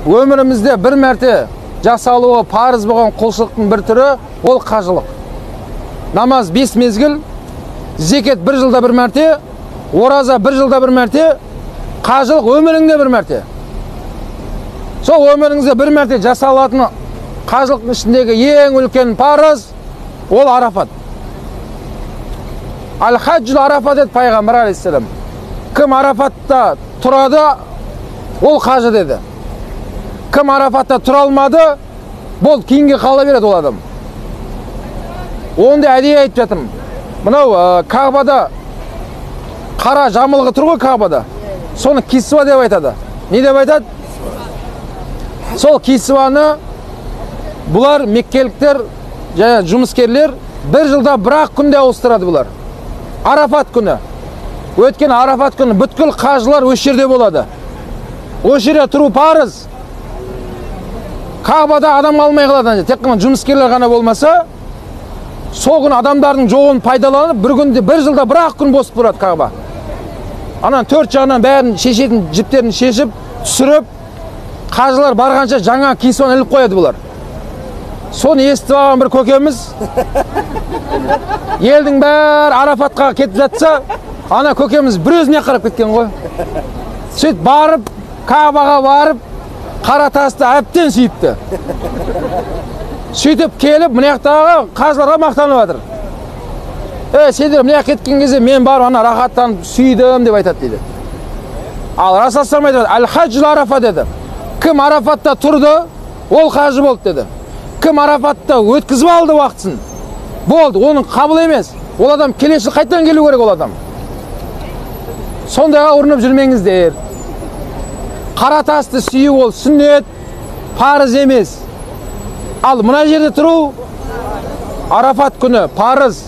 өмірімізде бір мәрте жасалуы парыз болған құлшылықтың бір түрі ол қажылық. Намаз 5 мезгіл, зекет 1 жылда 1 мәрте, ораза 1 жылда 1 мәрте, қажылық өміріңде 1 мәрте. Сол өміріңізде 1 мәрте жасалатын қажылықтың ішіндегі ең үлкен парыз ол Арафат. Аль-хаджул Арафат деді пайғамбар алейхиссалам. Кім Арафатта тұрады, ол қажы деді. Кім Арафатта тұра алмады, бол кейінге қала береді ол адам. Онда әдейі айтып жатырмын. Мынау Кағбада қара жамылғы тұр ғой Кағбада. Соны кисва деп айтады. Не деп айтады? Сол кисваны бұлар меккеліктер және жұмыскерлер 1 жылда 1 күнде ауыстырады бұлар. Арафат күні. Өткен Арафат күні бүткіл қажылар осы жерде болады. Осы жерде тұру парыз. Кағбада адам қалмай қалады. Тек қана жұмыскерлер ғана болмаса, сол күні адамдардың жоғын пайдаланып, бір күнде 1 жылда 1 күн босып тұрады Кағба. Анан 4 жағынан бәрін шешетін жіптерін шешіп, түсіріп, қажылар барғанша жаңа кисваны іліп қояды бұлар. Соны естіп алған бір көкеміз, елдің бәрі Арафатқа кетіп жатса, ана көкеміз бір өзіне қарап кеткен ғой. Сөйтіп барып, Кағбаға барып, қара тасты әбден сүйіпті. Сөйтіп келіп, мынаяқтағы қажыларға мақтанып жатыр. Сендер мынаяқ кеткен кезде мен барып ана рахаттанып сүйдім деп айтады дейді. Ал Расулullah айтады, Аль-хаджул Арафа деді. Кім Арафатта тұрды, ол қажы болды деді. Кім Арафатта өткізіп алды уақытсын, болды, оның қабыл емес. Ол адам келесі қайтадан келу керек ол адам. Сондайға ұрынып жүрмеңіздер. Қара тасты сүю ол сүннет, парыз емес. Ал мына жерде тұру Арафат күні парыз.